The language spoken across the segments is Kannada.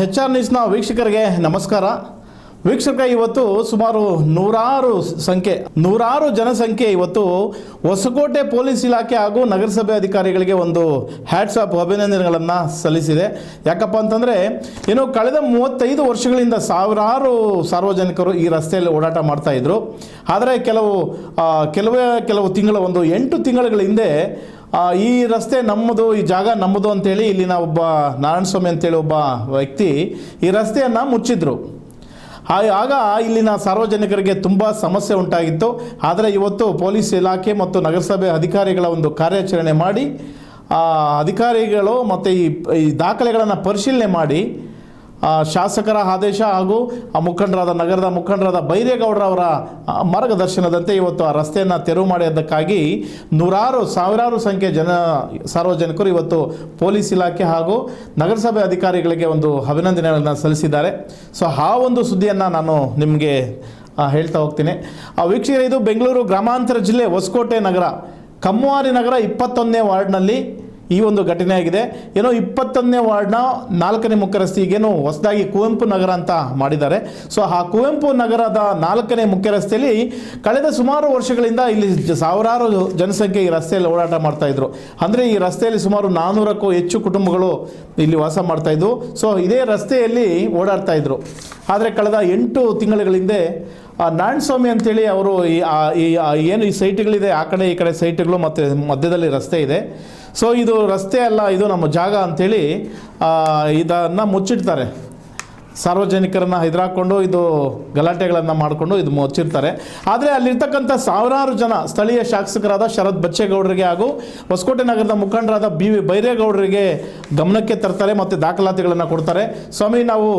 ಎಚ್ ಆರ್ ನ್ಯೂಸ್ನ ವೀಕ್ಷಕರಿಗೆ ನಮಸ್ಕಾರ. ವೀಕ್ಷಕ, ಇವತ್ತು ಸುಮಾರು ನೂರಾರು ಜನಸಂಖ್ಯೆ ಇವತ್ತು ಹೊಸಕೋಟೆ ಪೊಲೀಸ್ ಇಲಾಖೆ ಹಾಗೂ ನಗರಸಭೆ ಅಧಿಕಾರಿಗಳಿಗೆ ಒಂದು ಹ್ಯಾಟ್ಸ್ ಆಫ್ ಅಭಿನಂದನೆಗಳನ್ನು ಸಲ್ಲಿಸಿದೆ. ಯಾಕಪ್ಪ ಅಂತಂದರೆ ಕಳೆದ 35 ವರ್ಷಗಳಿಂದ ಸಾವಿರಾರು ಸಾರ್ವಜನಿಕರು ಈ ರಸ್ತೆಯಲ್ಲಿ ಓಡಾಟ ಮಾಡ್ತಾಯಿದ್ರು. ಆದರೆ ಕೆಲವು ತಿಂಗಳ 8 ತಿಂಗಳ ಹಿಂದೆ ಈ ರಸ್ತೆ ನಮ್ಮದು, ಈ ಜಾಗ ನಮ್ಮದು ಅಂತೇಳಿ ಇಲ್ಲಿನ ಒಬ್ಬ ನಾರಾಯಣಸ್ವಾಮಿ ಅಂತೇಳಿ ಒಬ್ಬ ವ್ಯಕ್ತಿ ಈ ರಸ್ತೆಯನ್ನು ಮುಚ್ಚಿದ್ರು. ಆಗ ಇಲ್ಲಿನ ಸಾರ್ವಜನಿಕರಿಗೆ ತುಂಬ ಸಮಸ್ಯೆ ಉಂಟಾಗಿತ್ತು. ಆದರೆ ಇವತ್ತು ಪೊಲೀಸ್ ಇಲಾಖೆ ಮತ್ತು ನಗರಸಭೆ ಅಧಿಕಾರಿಗಳ ಒಂದು ಕಾರ್ಯಾಚರಣೆ ಮಾಡಿ ಅಧಿಕಾರಿಗಳು ಮತ್ತು ಈ ದಾಖಲೆಗಳನ್ನು ಪರಿಶೀಲನೆ ಮಾಡಿ ಶಾಸಕರ ಆದೇಶ ಹಾಗೂ ನಗರದ ಮುಖಂಡರಾದ ಬೈರೇಗೌಡರವರ ಮಾರ್ಗದರ್ಶನದಂತೆ ಇವತ್ತು ಆ ರಸ್ತೆಯನ್ನು ತೆರವು ಮಾಡಿದ್ದಕ್ಕಾಗಿ ಸಾವಿರಾರು ಸಂಖ್ಯೆ ಸಾರ್ವಜನಿಕರು ಇವತ್ತು ಪೊಲೀಸ್ ಇಲಾಖೆ ಹಾಗೂ ನಗರಸಭೆ ಅಧಿಕಾರಿಗಳಿಗೆ ಒಂದು ಅಭಿನಂದನೆಗಳನ್ನು ಸಲ್ಲಿಸಿದ್ದಾರೆ. ಸೊ ಆ ಒಂದು ಸುದ್ದಿಯನ್ನು ನಾನು ನಿಮಗೆ ಹೇಳ್ತಾ ಹೋಗ್ತೀನಿ. ವೀಕ್ಷಕರೇ, ಇದು ಬೆಂಗಳೂರು ಗ್ರಾಮಾಂತರ ಜಿಲ್ಲೆ ಹೊಸಕೋಟೆ ನಗರ ಕಮ್ಮವಾರಿ ನಗರ 21ನೇ ವಾರ್ಡ್ನಲ್ಲಿ ಈ ಒಂದು ಘಟನೆ ಆಗಿದೆ. 21ನೇ ವಾರ್ಡ್ನ 4ನೇ ಮುಖ್ಯ ರಸ್ತೆಗೇನು ಹೊಸದಾಗಿ ಕುವೆಂಪು ನಗರ ಅಂತ ಮಾಡಿದ್ದಾರೆ. ಸೊ ಆ ಕುವೆಂಪು ನಗರದ 4ನೇ ಮುಖ್ಯ ರಸ್ತೆಯಲ್ಲಿ ಕಳೆದ ಸುಮಾರು ವರ್ಷಗಳಿಂದ ಇಲ್ಲಿ ಸಾವಿರಾರು ಜನಸಂಖ್ಯೆ ಈ ರಸ್ತೆಯಲ್ಲಿ ಓಡಾಟ ಮಾಡ್ತಾಯಿದ್ರು. ಅಂದರೆ ಈ ರಸ್ತೆಯಲ್ಲಿ ಸುಮಾರು 400ಕ್ಕೂ ಹೆಚ್ಚು ಕುಟುಂಬಗಳು ಇಲ್ಲಿ ವಾಸ ಮಾಡ್ತಾಯಿದ್ವು. ಸೊ ಇದೇ ರಸ್ತೆಯಲ್ಲಿ ಓಡಾಡ್ತಾ ಇದ್ರು. ಆದರೆ ಕಳೆದ 8 ತಿಂಗಳ ಹಿಂದೆ ನಾರಾಯಣಸ್ವಾಮಿ ಅಂತೇಳಿ ಅವರು ಏನು ಈ ಸೈಟ್ಗಳಿದೆ, ಆ ಕಡೆ ಈ ಕಡೆ ಸೈಟ್ಗಳು ಮತ್ತು ಮಧ್ಯದಲ್ಲಿ ರಸ್ತೆ ಇದೆ. ಸೊ ಇದು ರಸ್ತೆ ಅಲ್ಲ, ಇದು ನಮ್ಮ ಜಾಗ ಅಂಥೇಳಿ ಇದನ್ನು ಮುಚ್ಚಿಡ್ತಾರೆ. ಸಾರ್ವಜನಿಕರನ್ನು ಹೆದರಾಕೊಂಡು ಇದು ಗಲಾಟೆಗಳನ್ನು ಮಾಡಿಕೊಂಡು ಇದು ಮುಚ್ಚಿರ್ತಾರೆ. ಆದರೆ ಅಲ್ಲಿರ್ತಕ್ಕಂಥ ಸಾವಿರಾರು ಜನ ಸ್ಥಳೀಯ ಶಾಸಕರಾದ ಶರತ್ ಬಚ್ಚೇಗೌಡರಿಗೆ ಹಾಗೂ ಹೊಸಕೋಟೆ ನಗರದ ಮುಖಂಡರಾದ ಬೈರೇಗೌಡರಿಗೆ ಗಮನಕ್ಕೆ ತರ್ತಾರೆ ಮತ್ತು ದಾಖಲಾತಿಗಳನ್ನು ಕೊಡ್ತಾರೆ. ಸ್ವಾಮಿ, ನಾವು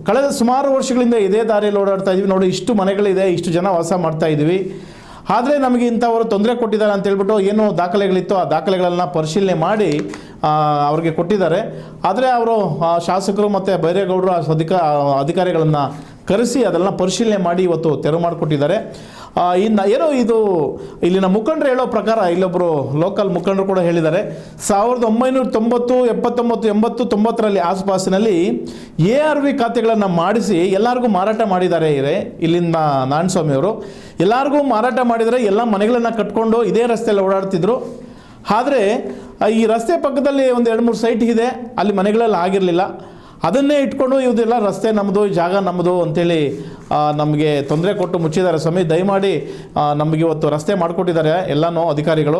ಕಳೆದ ಸುಮಾರು ವರ್ಷಗಳಿಂದ ಇದೇ ದಾರಿಯಲ್ಲಿ ಓಡಾಡ್ತಾ ಇದ್ವಿ ನೋಡಿ, ಇಷ್ಟು ಮನೆಗಳಿದೆ, ಇಷ್ಟು ಜನ ವಾಸ ಮಾಡ್ತಾ ಇದ್ವಿ. ಆದರೆ ನಮಗೆ ಇಂಥವರು ತೊಂದರೆ ಕೊಟ್ಟಿದ್ದಾರೆ ಅಂತೇಳ್ಬಿಟ್ಟು ಏನು ದಾಖಲೆಗಳಿತ್ತು ಆ ದಾಖಲೆಗಳನ್ನು ಪರಿಶೀಲನೆ ಮಾಡಿ ಅವ್ರಿಗೆ ಕೊಟ್ಟಿದ್ದಾರೆ. ಆದರೆ ಅವರು ಶಾಸಕರು ಮತ್ತು ಬೈರೇಗೌಡರು ಅಧಿಕಾರಿಗಳನ್ನು ಕರೆಸಿ ಅದೆಲ್ಲ ಪರಿಶೀಲನೆ ಮಾಡಿ ಇವತ್ತು ತೆರವು ಮಾಡಿಕೊಟ್ಟಿದ್ದಾರೆ. ಇದು ಇಲ್ಲಿನ ಮುಖಂಡರು ಹೇಳೋ ಪ್ರಕಾರ, ಇಲ್ಲೊಬ್ಬರು ಲೋಕಲ್ ಮುಖಂಡರು ಕೂಡ ಹೇಳಿದ್ದಾರೆ, 1990, 79, 80, 90ರಲ್ಲಿ ಆಸುಪಾಸಿನಲ್ಲಿ ARV ಖಾತೆಗಳನ್ನು ಮಾಡಿಸಿ ಎಲ್ಲರಿಗೂ ಮಾರಾಟ ಮಾಡಿದ್ದಾರೆ. ಇಲ್ಲಿಂದ ನಾರಾಯಣಸ್ವಾಮಿ ಅವರು ಎಲ್ಲರಿಗೂ ಮಾರಾಟ ಮಾಡಿದರೆ ಎಲ್ಲ ಮನೆಗಳನ್ನು ಕಟ್ಕೊಂಡು ಇದೇ ರಸ್ತೆಯಲ್ಲಿ ಓಡಾಡ್ತಿದ್ರು. ಆದರೆ ಈ ರಸ್ತೆ ಪಕ್ಕದಲ್ಲಿ ಒಂದು 2-3 ಸೈಟ್ ಇದೆ, ಅಲ್ಲಿ ಮನೆಗಳೆಲ್ಲ ಆಗಿರಲಿಲ್ಲ. ಅದನ್ನೇ ಇಟ್ಕೊಂಡು ಇದೆಲ್ಲ ರಸ್ತೆ ನಮ್ಮದು, ಜಾಗ ನಮ್ಮದು ಅಂತೇಳಿ ನಮಗೆ ತೊಂದರೆ ಕೊಟ್ಟು ಮುಚ್ಚಿದ್ದಾರೆ. ಸ್ವಾಮಿ, ದಯಮಾಡಿ ನಮಗೆ ಇವತ್ತು ರಸ್ತೆ ಮಾಡಿಕೊಟ್ಟಿದ್ದಾರೆ ಎಲ್ಲನೂ ಅಧಿಕಾರಿಗಳು.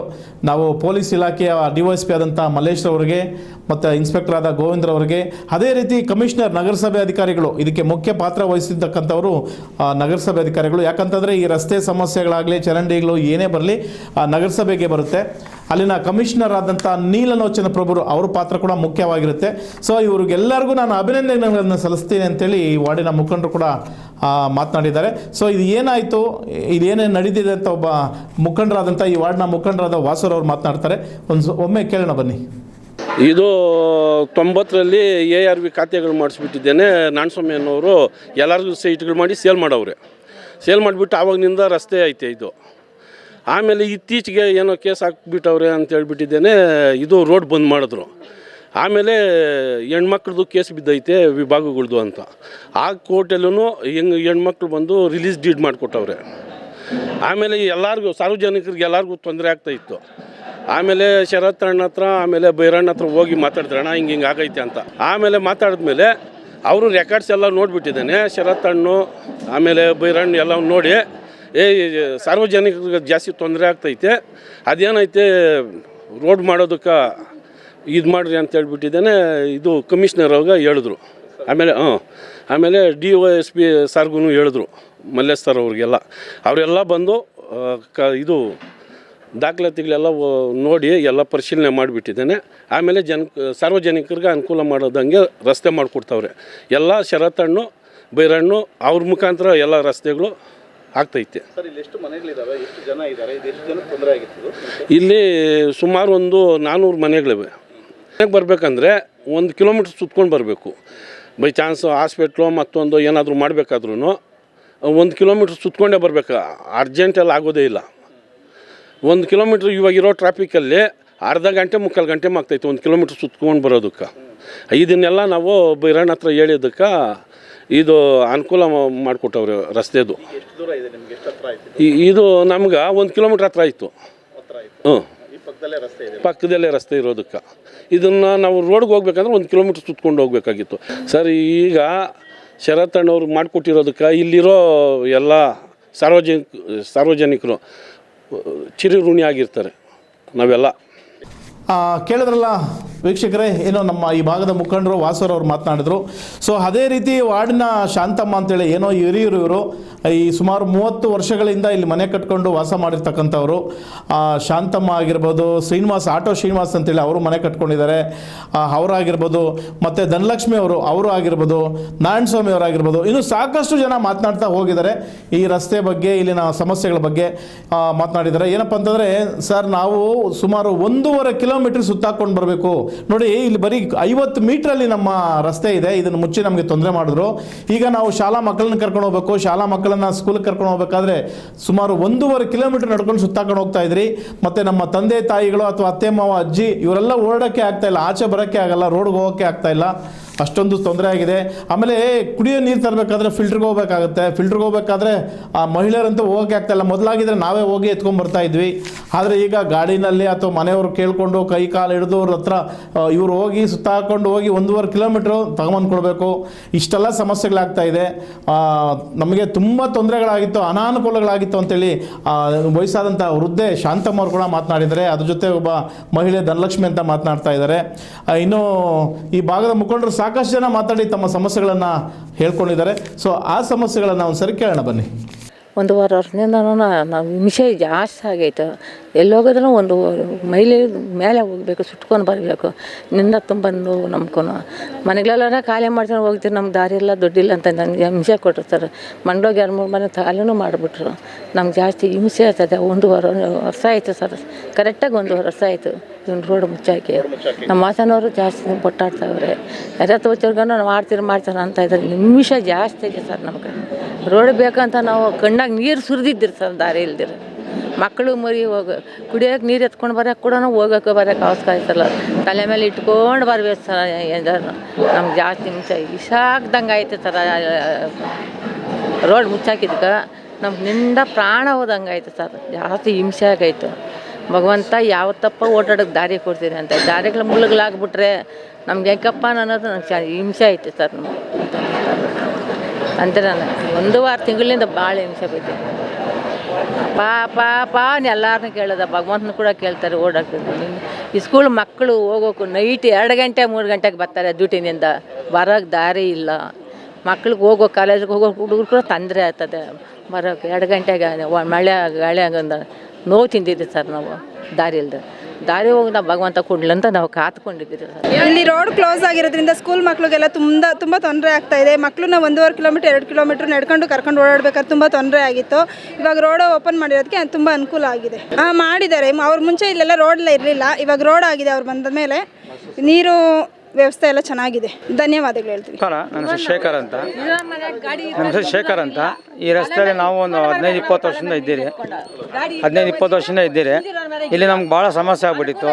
ನಾವು ಪೊಲೀಸ್ ಇಲಾಖೆಯ DYSP ಆದಂಥ ಮಲ್ಲೇಶ್ ಅವರಿಗೆ ಮತ್ತು ಇನ್ಸ್ಪೆಕ್ಟರ್ ಆದ ಗೋವಿಂದ್ರವರಿಗೆ, ಅದೇ ರೀತಿ ಕಮಿಷನರ್ ನಗರಸಭೆ ಅಧಿಕಾರಿಗಳು, ಇದಕ್ಕೆ ಮುಖ್ಯ ಪಾತ್ರ ವಹಿಸಿರ್ತಕ್ಕಂಥವರು ನಗರಸಭೆ ಅಧಿಕಾರಿಗಳು. ಯಾಕಂತಂದರೆ ಈ ರಸ್ತೆ ಸಮಸ್ಯೆಗಳಾಗಲಿ ಚರಂಡಿಗಳು ಏನೇ ಬರಲಿ ನಗರಸಭೆಗೆ ಬರುತ್ತೆ. ಅಲ್ಲಿನ ಕಮಿಷನರ್ ಆದಂಥ ನೀಲಲೋಚನ ಪ್ರಭುರು ಅವ್ರ ಪಾತ್ರ ಕೂಡ ಮುಖ್ಯವಾಗಿರುತ್ತೆ. ಸೊ ಇವ್ರಿಗೆಲ್ಲರಿಗೂ ನಾನು ಅಭಿನಂದನೆಗಳನ್ನು ಸಲ್ಲಿಸ್ತೀನಿ ಅಂತೇಳಿ ಈ ವಾರ್ಡಿನ ಮುಖಂಡರು ಕೂಡ ಮಾತನಾಡಿದ್ದಾರೆ. ಸೊ ಇದು ಏನಾಯಿತು, ಇದೇನೇನು ನಡೀತಿದೆ ಅಂತ ಒಬ್ಬ ಮುಖಂಡರಾದಂಥ ಈ ವಾರ್ಡ್ನ ಮುಖಂಡರಾದ ವಾಸೂರ್ ಅವ್ರು ಮಾತನಾಡ್ತಾರೆ. ಒಮ್ಮೆ ಕೇಳೋಣ ಬನ್ನಿ. ಇದು 90ರಲ್ಲಿ ARV ಖಾತೆಗಳು ಮಾಡಿಸ್ಬಿಟ್ಟಿದ್ದೇನೆ. ನಾರಾಯಣಸ್ವಾಮಿ ಅನ್ನೋರು ಎಲ್ಲರಿಗೂ ಸೈಟ್ಗಳು ಮಾಡಿ ಸೇಲ್ ಮಾಡಿಬಿಟ್ಟು ಆವಾಗಿನಿಂದ ರಸ್ತೆ ಐತೆ ಇದು. ಆಮೇಲೆ ಇತ್ತೀಚೆಗೆ ಏನೋ ಕೇಸ್ ಹಾಕ್ಬಿಟ್ಟವ್ರೆ ಅಂತ ಹೇಳ್ಬಿಟ್ಟಿದ್ದೇನೆ, ಇದು ರೋಡ್ ಬಂದ್ ಮಾಡಿದ್ರು. ಆಮೇಲೆ ಹೆಣ್ಮಕ್ಳದ್ದು ಕೇಸ್ ಬಿದ್ದೈತೆ ವಿಭಾಗಗಳ್ದು ಅಂತ. ಆ ಕೋರ್ಟಲ್ಲೂ ಹೆಣ್ಮಕ್ಳು ಬಂದು ರಿಲೀಸ್ ಡೀಡ್ ಮಾಡಿಕೊಟ್ಟವ್ರೆ. ಆಮೇಲೆ ಎಲ್ಲರಿಗೂ ಸಾರ್ವಜನಿಕರಿಗೆ ಎಲ್ಲರಿಗೂ ತೊಂದರೆ ಆಗ್ತಾಯಿತ್ತು. ಆಮೇಲೆ ಶರತ್ ಅಣ್ಣ ಹತ್ರ, ಆಮೇಲೆ ಬೈರಣ್ಣ ಹತ್ರ ಹೋಗಿ ಮಾತಾಡಿದ್ರೆ, ಅಣ್ಣ ಹಿಂಗೆ ಆಗೈತೆ ಅಂತ. ಆಮೇಲೆ ಮಾತಾಡಿದ್ಮೇಲೆ ಅವರು ರೆಕಾರ್ಡ್ಸ್ ಎಲ್ಲ ನೋಡಿಬಿಟ್ಟಿದ್ದಾನೆ. ಶರತ್ ಹಣ್ಣು ಆಮೇಲೆ ಬೈರಣ್ಣ ಎಲ್ಲ ನೋಡಿ, ಸಾರ್ವಜನಿಕರಿಗೆ ಜಾಸ್ತಿ ತೊಂದರೆ ಆಗ್ತೈತೆ, ಅದೇನೈತೆ ರೋಡ್ ಮಾಡೋದಕ್ಕೆ ಇದು ಮಾಡಿರಿ ಅಂತ ಹೇಳ್ಬಿಟ್ಟಿದ್ದಾನೆ. ಇದು ಕಮಿಷನರ್ ಅವ್ರಿಗೆ ಹೇಳಿದ್ರು. ಆಮೇಲೆ DYSP ಸರ್ಗೂ ಹೇಳಿದ್ರು, ಮಲ್ಲೇಶ್ ಸರ್ ಅವ್ರಿಗೆಲ್ಲ. ಅವರೆಲ್ಲ ಬಂದು ಇದು ದಾಖಲಾತಿಗಳೆಲ್ಲ ನೋಡಿ ಎಲ್ಲ ಪರಿಶೀಲನೆ ಮಾಡಿಬಿಟ್ಟಿದ್ದಾನೆ. ಆಮೇಲೆ ಸಾರ್ವಜನಿಕರಿಗೆ ಅನುಕೂಲ ಮಾಡೋದಂಗೆ ರಸ್ತೆ ಮಾಡಿಕೊಡ್ತಾವ್ರೆ. ಎಲ್ಲ ಶರತ್ ಹಣ್ಣು ಬೈರಣ್ಣು ಅವ್ರ ಮುಖಾಂತರ ಎಲ್ಲ ರಸ್ತೆಗಳು ಆಗ್ತೈತೆ. ಇಲ್ಲಿ ಸುಮಾರು ಒಂದು 400 ಮನೆಗಳಿವೆ. ಮನೆಗೆ ಬರಬೇಕಂದ್ರೆ 1 ಕಿಲೋಮೀಟ್ರ್ ಸುತ್ಕೊಂಡು ಬರಬೇಕು. ಬೈ ಚಾನ್ಸ್ ಹಾಸ್ಪಿಟ್ಲು ಮತ್ತೊಂದು ಏನಾದರೂ ಮಾಡಬೇಕಾದ್ರೂ 1 ಕಿಲೋಮೀಟ್ರ್ ಸುತ್ಕೊಂಡೇ ಬರಬೇಕು. ಅರ್ಜೆಂಟಲ್ಲಿ ಆಗೋದೇ ಇಲ್ಲ. 1 ಕಿಲೋಮೀಟ್ರ್ ಇವಾಗಿರೋ ಟ್ರಾಫಿಕಲ್ಲಿ ಅರ್ಧ ಗಂಟೆ 3/4 ಗಂಟೆ ಆಗ್ತೈತೆ 1 ಕಿಲೋಮೀಟ್ರ್ ಸುತ್ಕೊಂಡು ಬರೋದಕ್ಕೆ. ಇದನ್ನೆಲ್ಲ ನಾವು ಬೈರಣ್ಣ ಹತ್ರ ಹೇಳಿದ್ದಕ್ಕೆ ಇದು ಅನುಕೂಲ ಮಾಡಿಕೊಟ್ಟವ್ರೆ ರಸ್ತೆದು. ಇದು ನಮ್ಗೆ 1 ಕಿಲೋಮೀಟ್ರ್ ಹತ್ರ ಆಯಿತು. ಹ್ಞೂ, ಪಕ್ಕದಲ್ಲೇ ರಸ್ತೆ ಇರೋದಕ್ಕೆ ಇದನ್ನು ನಾವು ರೋಡ್ಗೆ ಹೋಗ್ಬೇಕಂದ್ರೆ 1 ಕಿಲೋಮೀಟ್ರ್ ಸುತ್ಕೊಂಡು ಹೋಗ್ಬೇಕಾಗಿತ್ತು ಸರ್. ಈಗ ಶರತ್ ಅಣ್ಣವ್ರು ಮಾಡಿಕೊಟ್ಟಿರೋದಕ್ಕೆ ಇಲ್ಲಿರೋ ಎಲ್ಲ ಸಾರ್ವಜನಿಕರು ಚಿರಋಣಿ ಆಗಿರ್ತಾರೆ ನಾವೆಲ್ಲ. ಕೇಳಿದ್ರಲ್ಲ ವೀಕ್ಷಕರೇ, ಏನೋ ನಮ್ಮ ಈ ಭಾಗದ ಮುಖಂಡರು ವಾಸೂರವ್ರು ಮಾತನಾಡಿದ್ರು. ಸೊ ಅದೇ ರೀತಿ ವಾರ್ಡಿನ ಶಾಂತಮ್ಮ ಅಂತೇಳಿ ಏನೋ ಹಿರಿಯರು ಇವರು ಈ ಸುಮಾರು 30 ವರ್ಷಗಳಿಂದ ಇಲ್ಲಿ ಮನೆ ಕಟ್ಕೊಂಡು ವಾಸ ಮಾಡಿರ್ತಕ್ಕಂಥವ್ರು. ಶಾಂತಮ್ಮ ಆಗಿರ್ಬೋದು, ಆಟೋ ಶ್ರೀನಿವಾಸ್ ಅಂತೇಳಿ ಅವರು ಮನೆ ಕಟ್ಕೊಂಡಿದ್ದಾರೆ, ಅವರಾಗಿರ್ಬೋದು, ಮತ್ತು ಧನಲಕ್ಷ್ಮಿ ಅವರು ಆಗಿರ್ಬೋದು, ನಾರಾಯಣಸ್ವಾಮಿ ಅವರಾಗಿರ್ಬೋದು, ಇನ್ನು ಸಾಕಷ್ಟು ಜನ ಮಾತನಾಡ್ತಾ ಹೋಗಿದ್ದಾರೆ ಈ ರಸ್ತೆ ಬಗ್ಗೆ, ಇಲ್ಲಿನ ಸಮಸ್ಯೆಗಳ ಬಗ್ಗೆ ಮಾತನಾಡಿದ್ದಾರೆ. ಏನಪ್ಪ ಅಂತಂದರೆ ಸರ್, ನಾವು ಸುಮಾರು 1.5 ಕಿಲೋಮೀಟ್ರ್ ಸುತ್ತಾಕೊಂಡು ಬರಬೇಕು. ನೋಡಿ, ಇಲ್ಲಿ ಬರೀ 50 ಮೀಟ್ರಲ್ಲಿ ನಮ್ಮ ರಸ್ತೆ ಇದೆ, ಇದನ್ನು ಮುಚ್ಚಿ ನಮಗೆ ತೊಂದರೆ ಮಾಡಿದ್ರು. ಈಗ ನಾವು ಶಾಲಾ ಮಕ್ಕಳನ್ನ ಕರ್ಕೊಂಡು ಹೋಗ್ಬೇಕು, ಶಾಲಾ ಮಕ್ಕಳನ್ನ ಸ್ಕೂಲಿಗೆ ಕರ್ಕೊಂಡು ಹೋಗ್ಬೇಕಾದ್ರೆ ಸುಮಾರು 1.5 ಕಿಲೋಮೀಟ್ರ್ ನಡ್ಕೊಂಡು ಸುತ್ತಾಕೊಂಡು ಹೋಗ್ತಾ ಇದ್ರಿ. ಮತ್ತು ನಮ್ಮ ತಂದೆ ತಾಯಿಗಳು ಅಥವಾ ಅತ್ತೆ ಮಾವ ಅಜ್ಜಿ ಇವರೆಲ್ಲ ಓಡೋಕ್ಕೆ ಆಗ್ತಾ ಇಲ್ಲ, ಆಚೆ ಬರೋಕ್ಕೆ ಆಗಲ್ಲ, ರೋಡ್ಗೆ ಹೋಗೋಕ್ಕೆ ಆಗ್ತಾ ಇಲ್ಲ, ಅಷ್ಟೊಂದು ತೊಂದರೆ ಆಗಿದೆ. ಆಮೇಲೆ ಕುಡಿಯೋ ನೀರು ತರಬೇಕಾದ್ರೆ ಫಿಲ್ಟ್ರಿಗೆ ಹೋಗ್ಬೇಕಾಗುತ್ತೆ, ಫಿಲ್ಟ್ರಿಗೆ ಹೋಗ್ಬೇಕಾದ್ರೆ ಆ ಮಹಿಳೆಯರಂತೂ ಹೋಗೋಕ್ಕೆ ಆಗ್ತಾಯಿಲ್ಲ. ಮೊದಲಾಗಿದ್ದರೆ ನಾವೇ ಹೋಗಿ ಎತ್ಕೊಂಡ್ಬರ್ತಾ ಇದ್ವಿ, ಆದರೆ ಈಗ ಗಾಡಿನಲ್ಲಿ ಅಥವಾ ಮನೆಯವರು ಕೇಳಿಕೊಂಡು ಕೈ ಕಾಲು ಹಿಡಿದು ಅವ್ರ ಹತ್ರ ಇವರು ಹೋಗಿ ಸುತ್ತಾಕೊಂಡು ಹೋಗಿ 1.5 ಕಿಲೋಮೀಟ್ರು ತಗೊಂಬಂದು ಕೊಡಬೇಕು. ಇಷ್ಟೆಲ್ಲ ಸಮಸ್ಯೆಗಳಾಗ್ತಾ ಇದೆ. ನಮಗೆ ತುಂಬ ತೊಂದರೆಗಳಾಗಿತ್ತು, ಅನಾನುಕೂಲಗಳಾಗಿತ್ತು ಅಂತೇಳಿ ವಯಸ್ಸಾದಂಥ ವೃದ್ಧೆ ಶಾಂತಮ್ಮ ಅವರು ಕೂಡ ಮಾತನಾಡಿದ್ದಾರೆ. ಅದ್ರ ಜೊತೆ ಒಬ್ಬ ಮಹಿಳೆ ಧನಲಕ್ಷ್ಮಿ ಅಂತ ಮಾತನಾಡ್ತಾ ಇದ್ದಾರೆ. ಇನ್ನು ಈ ಭಾಗದ ಮುಖಂಡರು ಸಾಕಷ್ಟು ಜನ ಮಾತಾಡಿ ತಮ್ಮ ಸಮಸ್ಯೆಗಳನ್ನು ಹೇಳ್ಕೊಂಡಿದ್ದಾರೆ. ಸೊ ಆ ಸಮಸ್ಯೆಗಳನ್ನು ಒಂದು ಸರಿ ಕೇಳೋಣ ಬನ್ನಿ. 1.5 ವರ್ಷದಿಂದ ನಾವು ಹಿಂಸೆ ಜಾಸ್ತಿ ಆಗೈತೆ. ಎಲ್ಲೋಗಿದ್ರೂ ಒಂದು ಮೈಲಿ ಮೇಲೆ ಹೋಗಬೇಕು, ಸುಟ್ಕೊಂಡು ಬರಬೇಕು. ನಿಂದ ತುಂಬ ನಂಬ್ಕೊಂಡು ಮನೆಗಳೆಲ್ಲ ಖಾಲಿ ಮಾಡ್ಕೊಂಡು ಹೋಗ್ತೀವಿ. ನಮ್ಗೆ ದಾರಿ ಇಲ್ಲ, ದುಡ್ಡಿಲ್ಲ ಅಂತ ನನಗೆ ಹಿಂಸೆ ಕೊಟ್ಟಿರ್ತಾರೆ. ಮಂಡೋಗಿ 2-3 ಮನೆ ಖಾಲಿನೂ ಮಾಡಿಬಿಟ್ರು. ನಮ್ಗೆ ಜಾಸ್ತಿ ಹಿಂಸೆ ಆಗ್ತದೆ. 1.5 ವರ್ಷ ಆಯಿತು ಸರ್, ಕರೆಕ್ಟಾಗಿ 1.5 ವರ್ಷ ಆಯಿತು ಇವ್ನು ರೋಡ್ ಮುಚ್ಚಾಕಿ. ನಮ್ಮ ವಾಸನವರು ಜಾಸ್ತಿ ಪೊಟ್ಟಾಡ್ತಾವ್ರೆ. ಯಾರ ತೋಚರ್ಗನ್ನು ನಾವು ಮಾಡ್ತೀರ ಅಂತ ಇದ್ದಾರೆ. ನಿಮಿಷ ಜಾಸ್ತಿ ಇದೆ ಸರ್ ನಮ್ಗೆ. ರೋಡ್ ಬೇಕಂತ ನಾವು ಕಣ್ಣಾಗ ನೀರು ಸುರಿದಿದ್ದೀರಿ ಸರ್, ದಾರಿ ಇಲ್ದಿರ. ಮಕ್ಕಳು ಮರಿ ಕುಡಿಯೋಕೆ ನೀರು ಎತ್ಕೊಂಡು ಬರೋಕೆ ಕೂಡ ಹೋಗೋಕೆ ಬರೋಕೆ ಅವಶ್ಯಕ ಆಯ್ತಲ್ಲ, ತಲೆ ಮೇಲೆ ಇಟ್ಕೊಂಡು ಬರ್ಬೇಕು ಸರ್. ಎಲ್ಲರೂ ನಮ್ಗೆ ಜಾಸ್ತಿ ಹಿಂಸೆ ಇಸಾಕ್ದಂಗೆ ಆಯ್ತು ಸರ್. ರೋಡ್ ಮುಚ್ಚಾಕಿದ್ಕೆ ನಮ್ಗೆ ನಿಂದ ಪ್ರಾಣ ಹೋದಂಗೆ ಆಯ್ತು ಸರ್. ಜಾಸ್ತಿ ಹಿಂಸೆ ಆಗೈತು. ಭಗವಂತ ಯಾವತ್ತಪ್ಪ ಓಡಾಡೋಕ್ಕೆ ದಾರಿ ಕೊಡ್ತೀನಿ ಅಂತ ದಾರಿಗಳ ಮುಳ್ಳುಗಳಾಗ್ಬಿಟ್ರೆ ನಮ್ಗೆ ಹೆಂಗಪ್ಪ ಅನ್ನೋದು ನಂಗೆ ಹಿಂಸೆ ಐತೆ ಸರ್. ನಮ್ಗೆ ಅಂತ ನಾನು 1.5 ತಿಂಗಳಿಂದ ಭಾಳ ಹಿಂಸೆ ಬೈತೆ. ಪಾಪ ಎಲ್ಲರನ್ನೂ ಕೇಳೋದ, ಭಗವಂತನ ಕೂಡ ಕೇಳ್ತಾರೆ. ಓಡಾಡ್ತಿದ್ದೀನಿ ಈ ಸ್ಕೂಲ್ ಮಕ್ಕಳು ಹೋಗೋಕು ನೈಟ್ 2 ಗಂಟೆ 3 ಗಂಟೆಗೆ ಬರ್ತಾರೆ ಡ್ಯೂಟಿನಿಂದ. ಬರೋಕ್ಕೆ ದಾರಿ ಇಲ್ಲ. ಮಕ್ಳಿಗೆ ಹೋಗೋ ಕಾಲೇಜಿಗೆ ಹೋಗೋ ಹುಡುಗರು ಕೂಡ ತೊಂದರೆ ಆಗ್ತದೆ ಬರೋಕ್ಕೆ. 2 ಗಂಟೆಗೆ ಮಳೆ ಗಾಳಿ ಆಗಂದ ನೋವು ತಿಂದಿದ್ದೀವಿ ಸರ್ ನಾವು. ದಾರಿ ಇಲ್ಲದೆ ದಾರಿ ಹೋಗಿ ನಾವು ಭಗವಂತ ಕೊಡ್ಲಿ ಅಂತ ನಾವು ಕಾತ್ಕೊಂಡಿದ್ದೀವಿ ಸರ್. ಇಲ್ಲಿ ರೋಡ್ ಕ್ಲೋಸ್ ಆಗಿರೋದ್ರಿಂದ ಸ್ಕೂಲ್ ಮಕ್ಳಿಗೆಲ್ಲ ತುಂಬ ತೊಂದರೆ ಆಗ್ತಾ ಇದೆ. ಮಕ್ಕಳನ್ನ 1.5 ಕಿಲೋಮೀಟರ್ 2 ಕಿಲೋಮೀಟರ್ ನಡ್ಕೊಂಡು ಕರ್ಕೊಂಡು ಓಡಾಡ್ಬೇಕಾದ್ರೆ ತುಂಬ ತೊಂದರೆ ಆಗಿತ್ತು. ಇವಾಗ ರೋಡ್ ಓಪನ್ ಮಾಡಿರೋದಕ್ಕೆ ತುಂಬ ಅನುಕೂಲ ಆಗಿದೆ. ಮಾಡಿದ್ದಾರೆ. ಅವ್ರ ಮುಂಚೆ ಇಲ್ಲೆಲ್ಲ ರೋಡ್ ಎಲ್ಲ ಇರಲಿಲ್ಲ, ಇವಾಗ ರೋಡ್ ಆಗಿದೆ. ಅವ್ರು ಬಂದ ಮೇಲೆ ನೀರು ವ್ಯವಸ್ಥೆ ಎಲ್ಲ ಚೆನ್ನಾಗಿದೆ. ಧನ್ಯವಾದಗಳು ಹೇಳ್ತೀವಿ. ನನ್ನ ಹೆಸರು ಶೇಖರ್ ಅಂತ. ಈ ರಸ್ತೆಯಲ್ಲಿ ನಾವು ಒಂದು 15-20 ವರ್ಷದಿಂದ ಇದ್ದೀರಿ. 15-20 ವರ್ಷದಿಂದ ಇದ್ದೀರಿ. ಇಲ್ಲಿ ನಮ್ಗೆ ಭಾಳ ಸಮಸ್ಯೆ ಆಗ್ಬಿಟ್ಟಿತ್ತು.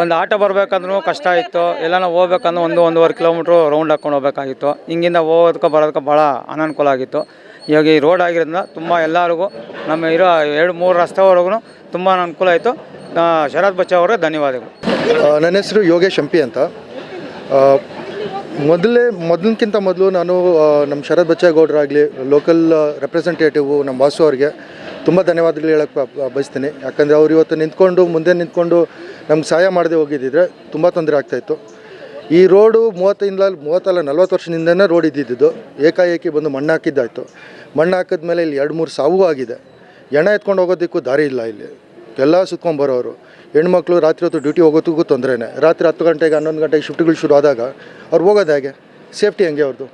ಒಂದು ಆಟೋ ಬರಬೇಕಂದ್ರೂ ಕಷ್ಟ ಇತ್ತು. ಎಲ್ಲ ನಾವು ಹೋಗ್ಬೇಕಂದ್ರೆ 1-1.5 ಕಿಲೋಮೀಟ್ರು ರೌಂಡ್ ಹಾಕ್ಕೊಂಡು ಹೋಗ್ಬೇಕಾಗಿತ್ತು. ಹಿಂಗಿಂದ ಹೋಗೋದಕ್ಕೆ ಬರೋದಕ್ಕೆ ಭಾಳ ಅನಾನುಕೂಲ ಆಗಿತ್ತು. ಇವಾಗ ಈ ರೋಡ್ ಆಗಿರೋದ್ರಿಂದ ತುಂಬ ಎಲ್ಲರಿಗೂ ನಮ್ಮ ಇರೋ 2-3 ರಸ್ತೆವರೆಗೂ ತುಂಬ ಅನುಕೂಲ ಆಯಿತು. ಶರತ್ ಬಚ್ಚ ಅವರೇ ಧನ್ಯವಾದಗಳು. ನನ್ನ ಹೆಸರು ಯೋಗೇಶ್ ಎಂಪಿ ಅಂತ. ಮೊದಲಿನಕ್ಕಿಂತ ಮೊದಲು ನಾನು ನಮ್ಮ ಶರತ್ ಬಚ್ಚೇಗೌಡರಾಗಲಿ, ಲೋಕಲ್ ರೆಪ್ರೆಸೆಂಟೇಟಿವು ನಮ್ಮ ವಾಸು ಅವ್ರಿಗೆ ತುಂಬ ಧನ್ಯವಾದಗಳು ಹೇಳಕ್ಕೆ ಬಯಸ್ತೀನಿ. ಯಾಕಂದರೆ ಅವ್ರು ಇವತ್ತು ಮುಂದೆ ನಿಂತ್ಕೊಂಡು ನಮ್ಗೆ ಸಹಾಯ ಮಾಡದೆ ಹೋಗಿದ್ದಿದ್ರೆ ತುಂಬ ತೊಂದರೆ ಆಗ್ತಾಯಿತ್ತು. ಈ ರೋಡು 30-40 ವರ್ಷದಿಂದನೇ ರೋಡ್ ಇದ್ದಿದ್ದು. ಏಕಾಏಕಿ ಬಂದು ಮಣ್ಣು ಹಾಕಿದ್ದಾಯಿತು. ಮಣ್ಣು ಹಾಕಿದ್ಮೇಲೆ ಇಲ್ಲಿ 2-3 ಸಾವು ಆಗಿದೆ. ಎಣ ಎತ್ಕೊಂಡು ಹೋಗೋದಕ್ಕೂ ದಾರಿ ಇಲ್ಲ. ಇಲ್ಲಿ ಎಲ್ಲ ಸುತ್ಕೊಂಡ್ಬರೋರು ಹೆಣ್ಮಕ್ಳು ರಾತ್ರಿ ಹೊತ್ತು ಡ್ಯೂಟಿ ಹೋಗೋದಕ್ಕೂ ತೊಂದರೆನೇ. ರಾತ್ರಿ 10 ಗಂಟೆಗೆ 11 ಗಂಟೆಗೆ ಶಿಫ್ಟ್ಗಳು ಶುರು ಆದಾಗ ಅವ್ರು ಹೋಗೋದು ಹೇಗೆ? ಸೇಫ್ಟಿ ಹೆಂಗೆ ಅವ್ರದ್ದು?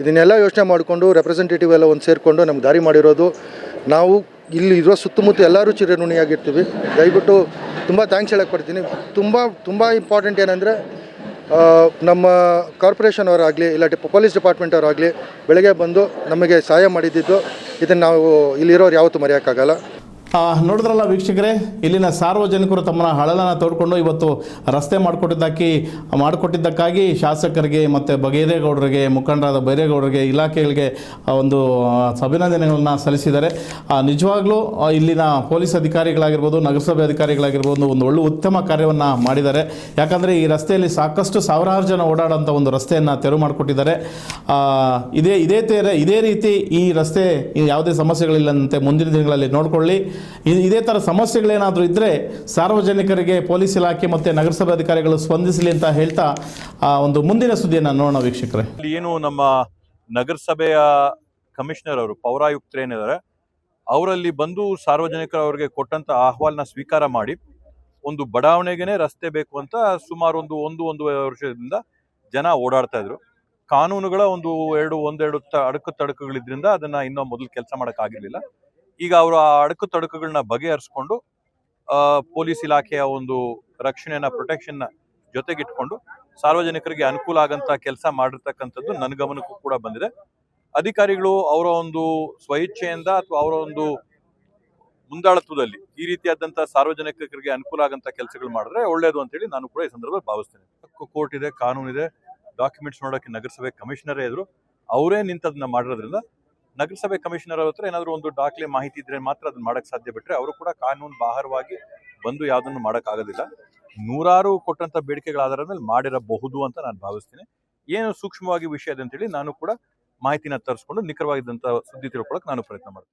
ಇದನ್ನೆಲ್ಲ ಯೋಚನೆ ಮಾಡಿಕೊಂಡು ರೆಪ್ರೆಸೆಂಟೇಟಿವ್ ಎಲ್ಲ ಒಂದು ಸೇರಿಕೊಂಡು ನಮ್ಗೆ ದಾರಿ ಮಾಡಿರೋದು. ನಾವು ಇಲ್ಲಿ ಇರೋ ಸುತ್ತಮುತ್ತ ಎಲ್ಲರೂ ಚಿರಋಣಿಯಾಗಿರ್ತೀವಿ. ದಯವಿಟ್ಟು ತುಂಬ ಥ್ಯಾಂಕ್ಸ್ ಹೇಳಕ್ಕೆ ಪಡ್ತೀನಿ. ತುಂಬ ಇಂಪಾರ್ಟೆಂಟ್ ಏನಂದರೆ ನಮ್ಮ ಕಾರ್ಪೊರೇಷನ್ ಅವರಾಗಲಿ ಇಲ್ಲ ಪೊಲೀಸ್ ಡಿಪಾರ್ಟ್ಮೆಂಟ್ ಅವರಾಗಲಿ ಬೆಳಗ್ಗೆ ಬಂದು ನಮಗೆ ಸಹಾಯ ಮಾಡಿದ್ದು. ಇದನ್ನು ನಾವು ಇಲ್ಲಿರೋರು ಯಾವತ್ತೂ ಮರೆಯೋಕ್ಕಾಗಲ್ಲ. ನೋಡಿದ್ರಲ್ಲ ವೀಕ್ಷಕರೇ, ಇಲ್ಲಿನ ಸಾರ್ವಜನಿಕರು ತಮ್ಮ ಹಳಲನ್ನು ತೋಡ್ಕೊಂಡು ಇವತ್ತು ರಸ್ತೆ ಮಾಡಿಕೊಟ್ಟಿದ್ದಕ್ಕಾಗಿ ಶಾಸಕರಿಗೆ ಮತ್ತು ಬೈರೇಗೌಡರಿಗೆ, ಮುಖಂಡರಾದ ಬೈರೇಗೌಡರಿಗೆ, ಇಲಾಖೆಗಳಿಗೆ ಒಂದು ಅಭಿನಂದನೆಗಳನ್ನು ಸಲ್ಲಿಸಿದ್ದಾರೆ. ನಿಜವಾಗ್ಲೂ ಇಲ್ಲಿನ ಪೊಲೀಸ್ ಅಧಿಕಾರಿಗಳಾಗಿರ್ಬೋದು, ನಗರಸಭೆ ಅಧಿಕಾರಿಗಳಾಗಿರ್ಬೋದು ಒಂದು ಒಳ್ಳೆ ಉತ್ತಮ ಕಾರ್ಯವನ್ನು ಮಾಡಿದ್ದಾರೆ. ಯಾಕಂದರೆ ಈ ರಸ್ತೆಯಲ್ಲಿ ಸಾಕಷ್ಟು ಸಾವಿರಾರು ಜನ ಓಡಾಡೋಂಥ ಒಂದು ರಸ್ತೆಯನ್ನು ತೆರವು ಮಾಡಿಕೊಟ್ಟಿದ್ದಾರೆ. ಇದೇ ರೀತಿ ಈ ರಸ್ತೆ ಯಾವುದೇ ಸಮಸ್ಯೆಗಳಿಲ್ಲಂತೆ ಮುಂದಿನ ದಿನಗಳಲ್ಲಿ ನೋಡಿಕೊಳ್ಳಿ. ಇದೇ ಥರ ಸಮಸ್ಯೆಗಳೇನಾದರೂ ಇದ್ದರೆ ಸಾರ್ವಜನಿಕರಿಗೆ ಪೊಲೀಸ್ ಇಲಾಖೆ ಮತ್ತು ನಗರಸಭೆ ಅಧಿಕಾರಿಗಳು ಸ್ಪಂದಿಸಲಿ ಅಂತ ಹೇಳ್ತಾ ಒಂದು ಮುಂದಿನ ಸುದ್ದಿಯನ್ನು ನೋಡೋಣ ವೀಕ್ಷಕರೇ. ಏನು ನಮ್ಮ ನಗರಸಭೆಯ ಕಮಿಷನರ್ ಅವರು ಪೌರಾಯುಕ್ತರೇನಿದ್ದಾರೆ ಅವರಲ್ಲಿ ಬಂದು ಸಾರ್ವಜನಿಕರವರಿಗೆ ಕೊಟ್ಟಂತ ಆಹ್ವಾನ ಸ್ವೀಕಾರ ಮಾಡಿ ಒಂದು ಬಡಾವಣೆಗೆ ರಸ್ತೆ ಬೇಕು ಅಂತ ಸುಮಾರು ಒಂದೂವರೆ ವರ್ಷದಿಂದ ಜನ ಓಡಾಡ್ತಾ ಇದ್ರು. ಕಾನೂನುಗಳ ಒಂದೆರಡು ಅಡಕುತಡಕುಗಳಿದ್ರಿಂದ ಅದನ್ನ ಇನ್ನೂ ಮೊದಲು ಕೆಲಸ ಮಾಡೋಕ್ಕಾಗಿರ್ಲಿಲ್ಲ. ಈಗ ಅವರು ಆ ಅಡಕುತಡಕುಗಳನ್ನ ಬಗೆಹರಿಸ್ಕೊಂಡು ಪೊಲೀಸ್ ಇಲಾಖೆಯ ಒಂದು ರಕ್ಷಣೆಯನ್ನ ಪ್ರೊಟೆಕ್ಷನ್ ಜೊತೆಗಿಟ್ಕೊಂಡು ಸಾರ್ವಜನಿಕರಿಗೆ ಅನುಕೂಲ ಆಗಂತ ಕೆಲಸ ಮಾಡಿರ್ತಕ್ಕಂಥದ್ದು ನನ್ನ ಗಮನಕ್ಕೂ ಕೂಡ ಬಂದಿದೆ. ಅಧಿಕಾರಿಗಳು ಅವರ ಒಂದು ಸ್ವಇಚ್ಛೆಯಿಂದ ಅಥವಾ ಅವರ ಒಂದು ಮುಂದಾಳತ್ವದಲ್ಲಿ ಈ ರೀತಿಯಾದಂಥ ಸಾರ್ವಜನಿಕರಿಗೆ ಅನುಕೂಲ ಆಗಂತ ಕೆಲಸಗಳು ಮಾಡಿದ್ರೆ ಒಳ್ಳೇದು ಅಂತೇಳಿ ನಾನು ಕೂಡ ಈ ಸಂದರ್ಭದಲ್ಲಿ ಭಾವಿಸ್ತೇನೆ. ಕೋರ್ಟ್ ಇದೆ, ಕಾನೂನು ಇದೆ, ಡಾಕ್ಯುಮೆಂಟ್ಸ್ ನೋಡೋಕೆ ನಗರಸಭೆ ಕಮಿಷನರೇ ಇದ್ರು, ಅವರೇ ನಿಂತದನ್ನ ಮಾಡಿರೋದ್ರಿಂದ ನಗರಸಭೆ ಕಮಿಷನರ್ ಹತ್ರ ಏನಾದರೂ ಒಂದು ದಾಖಲೆ ಮಾಹಿತಿ ಇದ್ರೆ ಮಾತ್ರ ಅದನ್ನ ಮಾಡಕ್ ಸಾಧ್ಯ. ಬಿಟ್ರೆ ಅವರು ಕೂಡ ಕಾನೂನು ಬಾಹಿರವಾಗಿ ಬಂದು ಯಾವುದನ್ನು ಮಾಡಕ್ ಆಗೋದಿಲ್ಲ. ನೂರಾರು ಕೊಟ್ಟಂತ ಬೇಡಿಕೆಗಳ ಆಧಾರದ ಮೇಲೆ ಮಾಡಿರಬಹುದು ಅಂತ ನಾನು ಭಾವಿಸ್ತೀನಿ. ಏನು ಸೂಕ್ಷ್ಮವಾಗಿ ವಿಷಯ ಇದೆ ಅಂತೇಳಿ ನಾನು ಕೂಡ ಮಾಹಿತಿನ ತರಿಸ್ಕೊಂಡು ನಿಖರವಾಗಿದ್ದಂಥ ಸುದ್ದಿ ತಿಳ್ಕೊಳಕ್ ನಾನು ಪ್ರಯತ್ನ ಮಾಡ್ತೀನಿ.